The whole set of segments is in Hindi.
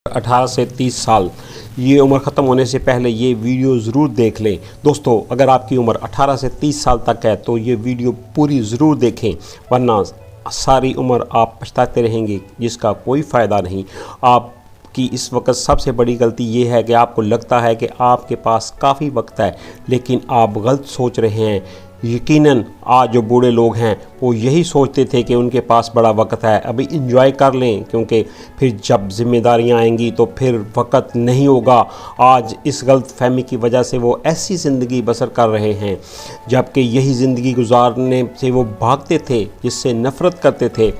18 से 30 साल ये उम्र ख़त्म होने से पहले ये वीडियो ज़रूर देख लें। दोस्तों, अगर आपकी उम्र 18 से 30 साल तक है तो ये वीडियो पूरी ज़रूर देखें, वरना सारी उम्र आप पछताते रहेंगे जिसका कोई फ़ायदा नहीं। आपकी इस वक्त सबसे बड़ी गलती ये है कि आपको लगता है कि आपके पास काफ़ी वक्त है, लेकिन आप गलत सोच रहे हैं। यकीनन आज जो बूढ़े लोग हैं वो यही सोचते थे कि उनके पास बड़ा वक्त है, अभी इंजॉय कर लें, क्योंकि फिर जब जिम्मेदारियां आएंगी तो फिर वक्त नहीं होगा। आज इस गलत फहमी की वजह से वो ऐसी ज़िंदगी बसर कर रहे हैं जबकि यही ज़िंदगी गुजारने से वो भागते थे, जिससे नफ़रत करते थे।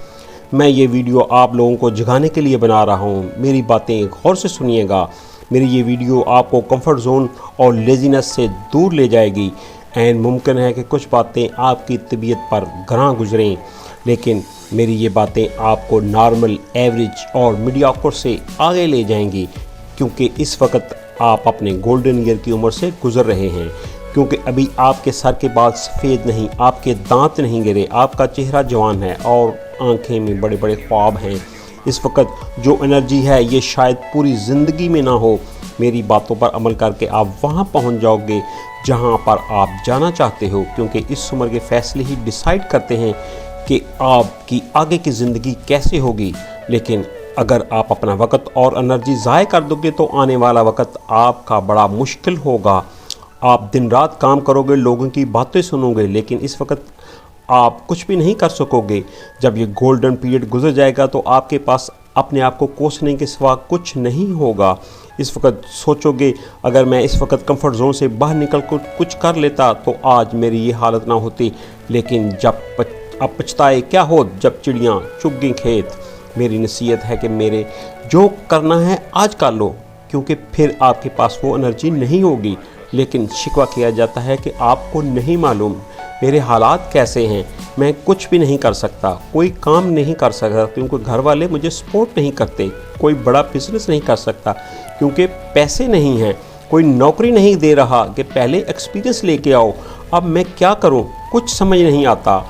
मैं ये वीडियो आप लोगों को जगाने के लिए बना रहा हूँ। मेरी बातें गौर से सुनिएगा। मेरी ये वीडियो आपको कंफर्ट जोन और लेजीनेस से दूर ले जाएगी। एंड मुमकिन है कि कुछ बातें आपकी तबीयत पर ग्रां गुजरें, लेकिन मेरी ये बातें आपको नॉर्मल, एवरेज और मीडियोकर से आगे ले जाएंगी, क्योंकि इस वक्त आप अपने गोल्डन ईयर की उम्र से गुज़र रहे हैं। क्योंकि अभी आपके सर के बाल सफ़ेद नहीं, आपके दांत नहीं गिरे, आपका चेहरा जवान है और आंखें में बड़े बड़े ख्वाब हैं। इस वक्त जो एनर्जी है ये शायद पूरी ज़िंदगी में ना हो। मेरी बातों पर अमल करके आप वहाँ पहुँच जाओगे जहाँ पर आप जाना चाहते हो, क्योंकि इस उम्र के फ़ैसले ही डिसाइड करते हैं कि आपकी आगे की ज़िंदगी कैसे होगी। लेकिन अगर आप अपना वक्त और एनर्जी ज़ाय कर दोगे तो आने वाला वक्त आपका बड़ा मुश्किल होगा। आप दिन रात काम करोगे, लोगों की बातें सुनोगे, लेकिन इस वक्त आप कुछ भी नहीं कर सकोगे। जब ये गोल्डन पीरियड गुजर जाएगा तो आपके पास अपने आप को कोसने के सिवा कुछ नहीं होगा। इस वक्त सोचोगे, अगर मैं इस वक्त कंफर्ट जोन से बाहर निकल कर कुछ कर लेता तो आज मेरी ये हालत ना होती। लेकिन जब अब पछताए क्या हो जब चिड़ियाँ चुग गई खेत। मेरी नसीहत है कि मेरे जो करना है आज कर लो, क्योंकि फिर आपके पास वो एनर्जी नहीं होगी। लेकिन शिकवा किया जाता है कि आपको नहीं मालूम मेरे हालात कैसे हैं, मैं कुछ भी नहीं कर सकता, कोई काम नहीं कर सकता क्योंकि घर वाले मुझे सपोर्ट नहीं करते, कोई बड़ा बिजनेस नहीं कर सकता क्योंकि पैसे नहीं हैं, कोई नौकरी नहीं दे रहा कि पहले एक्सपीरियंस लेके आओ। अब मैं क्या करूं, कुछ समझ नहीं आता।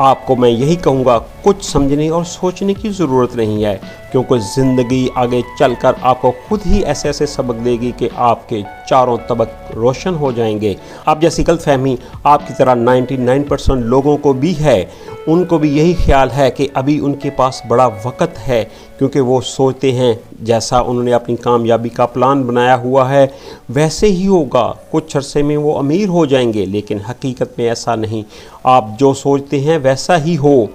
आपको मैं यही कहूँगा, कुछ समझने और सोचने की ज़रूरत नहीं है, क्योंकि ज़िंदगी आगे चलकर आपको खुद ही ऐसे ऐसे सबक देगी कि आपके चारों तबक रोशन हो जाएंगे। आप जैसी गलतफहमी आपकी तरह 99% लोगों को भी है। उनको भी यही ख्याल है कि अभी उनके पास बड़ा वक्त है, क्योंकि वो सोचते हैं जैसा उन्होंने अपनी कामयाबी का प्लान बनाया हुआ है वैसे ही होगा, कुछ अरसे में वो अमीर हो जाएंगे। लेकिन हकीकत में ऐसा नहीं, आप जो सोचते हैं वैसा ही हो,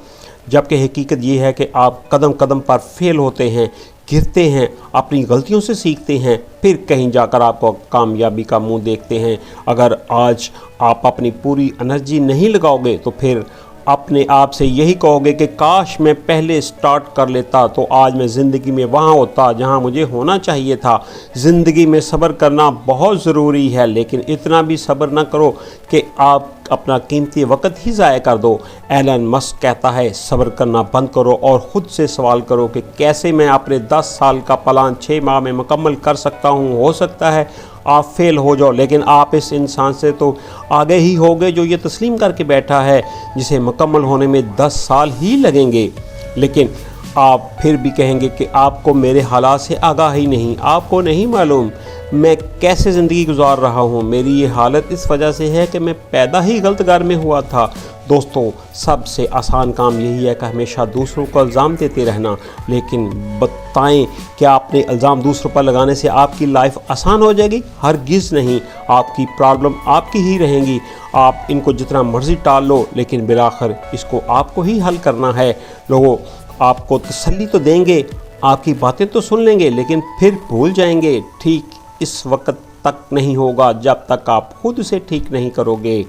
जबकि हकीकत ये है कि आप कदम कदम पर फेल होते हैं, गिरते हैं, अपनी गलतियों से सीखते हैं, फिर कहीं जाकर आपको कामयाबी का मुंह देखते हैं। अगर आज आप अपनी पूरी एनर्जी नहीं लगाओगे तो फिर अपने आप से यही कहोगे कि काश मैं पहले स्टार्ट कर लेता तो आज मैं ज़िंदगी में वहाँ होता जहाँ मुझे होना चाहिए था। ज़िंदगी में सब्र करना बहुत ज़रूरी है, लेकिन इतना भी सब्र ना करो कि आप अपना कीमती वक्त ही ज़ाया कर दो। एलन मस्क कहता है, सब्र करना बंद करो और ख़ुद से सवाल करो कि कैसे मैं अपने 10 साल का प्लान 6 माह में मुकम्मल कर सकता हूँ। हो सकता है आप फेल हो जाओ, लेकिन आप इस इंसान से तो आगे ही होगे जो ये तस्लीम करके बैठा है जिसे मुकम्मल होने में 10 साल ही लगेंगे। लेकिन आप फिर भी कहेंगे कि आपको मेरे हालात से आगाही नहीं, आपको नहीं मालूम मैं कैसे ज़िंदगी गुजार रहा हूँ। मेरी ये हालत इस वजह से है कि मैं पैदा ही गलत घर में हुआ था। दोस्तों, सबसे आसान काम यही है कि हमेशा दूसरों को इल्ज़ाम देते रहना। लेकिन बताएं, क्या अपने इल्ज़ाम दूसरों पर लगाने से आपकी लाइफ आसान हो जाएगी? हरगिज़ नहीं। आपकी प्रॉब्लम आपकी ही रहेंगी। आप इनको जितना मर्ज़ी टाल लो, लेकिन बिलाखिर इसको आपको ही हल करना है। लोगों आपको तसल्ली तो देंगे, आपकी बातें तो सुन लेंगे, लेकिन फिर भूल जाएंगे। ठीक इस वक्त तक नहीं होगा जब तक आप खुद से ठीक नहीं करोगे।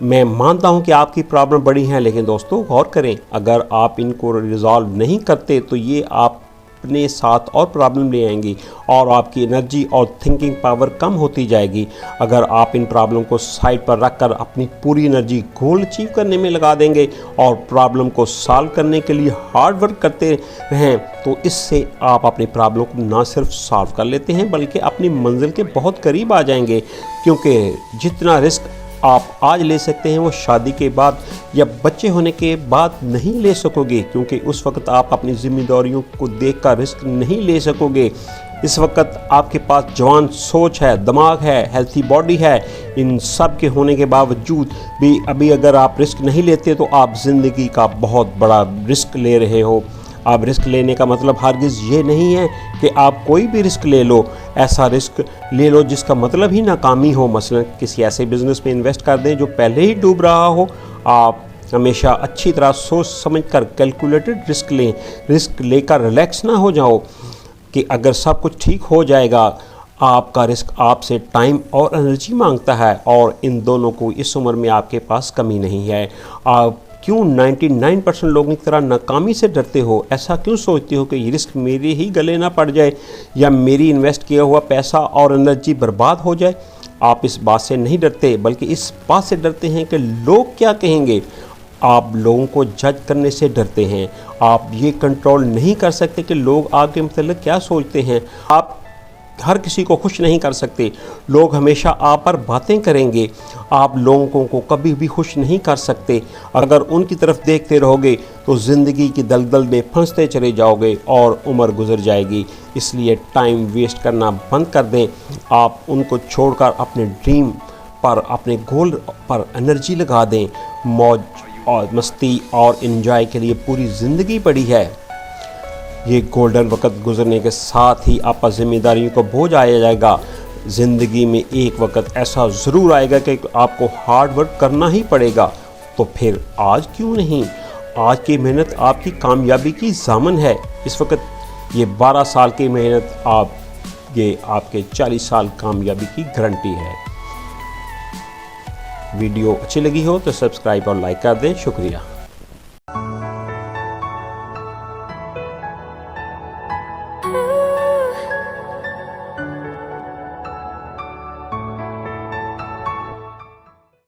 मैं मानता हूं कि आपकी प्रॉब्लम बड़ी है, लेकिन दोस्तों गौर करें, अगर आप इनको रिजॉल्व नहीं करते तो ये अपने साथ और प्रॉब्लम ले आएंगी और आपकी एनर्जी और थिंकिंग पावर कम होती जाएगी। अगर आप इन प्रॉब्लम को साइड पर रखकर अपनी पूरी एनर्जी गोल अचीव करने में लगा देंगे और प्रॉब्लम को सॉल्व करने के लिए हार्ड वर्क करते रहें, तो इससे आप अपनी प्रॉब्लम को ना सिर्फ सॉल्व कर लेते हैं बल्कि अपनी मंजिल के बहुत करीब आ जाएंगे। क्योंकि जितना रिस्क आप आज ले सकते हैं वो शादी के बाद या बच्चे होने के बाद नहीं ले सकोगे, क्योंकि उस वक्त आप अपनी जिम्मेदारियों को देखकर रिस्क नहीं ले सकोगे। इस वक्त आपके पास जवान सोच है, दिमाग है, हेल्थी बॉडी है। इन सब के होने के बावजूद भी अभी अगर आप रिस्क नहीं लेते तो आप ज़िंदगी का बहुत बड़ा रिस्क ले रहे हो। आप रिस्क लेने का मतलब हरगिज़ ये नहीं है कि आप कोई भी रिस्क ले लो। ऐसा रिस्क ले लो जिसका मतलब ही नाकामी हो। मसलन किसी ऐसे बिज़नेस में इन्वेस्ट कर दें जो पहले ही डूब रहा हो। आप हमेशा अच्छी तरह सोच समझकर कैलकुलेटेड रिस्क लें। रिस्क लेकर रिलैक्स ना हो जाओ कि अगर सब कुछ ठीक हो जाएगा। आपका रिस्क आपसे टाइम और एनर्जी मांगता है, और इन दोनों को इस उम्र में आपके पास कमी नहीं है। आप क्यों 99% लोगों की तरह नाकामी से डरते हो? ऐसा क्यों सोचते हो कि ये रिस्क मेरे ही गले ना पड़ जाए या मेरी इन्वेस्ट किया हुआ पैसा और एनर्जी बर्बाद हो जाए? आप इस बात से नहीं डरते, बल्कि इस बात से डरते हैं कि लोग क्या कहेंगे। आप लोगों को जज करने से डरते हैं। आप ये कंट्रोल नहीं कर सकते कि लोग आपके मतलब क्या सोचते हैं। आप हर किसी को खुश नहीं कर सकते। लोग हमेशा आप पर बातें करेंगे। आप लोगों को कभी भी खुश नहीं कर सकते। अगर उनकी तरफ देखते रहोगे तो ज़िंदगी की दलदल में फंसते चले जाओगे और उम्र गुजर जाएगी। इसलिए टाइम वेस्ट करना बंद कर दें। आप उनको छोड़कर अपने ड्रीम पर, अपने गोल पर एनर्जी लगा दें। मौज और मस्ती और एंजॉय के लिए पूरी ज़िंदगी पड़ी है। ये गोल्डन वक्त गुजरने के साथ ही आपका जिम्मेदारियों को बोझ आया जाएगा। ज़िंदगी में एक वक्त ऐसा ज़रूर आएगा कि आपको हार्ड वर्क करना ही पड़ेगा। तो फिर आज क्यों नहीं? आज की मेहनत आपकी कामयाबी की ज़ामन है। इस वक्त ये 12 साल की मेहनत आपके 40 साल कामयाबी की गारंटी है। वीडियो अच्छी लगी हो तो सब्सक्राइब और लाइक कर दें। शुक्रिया।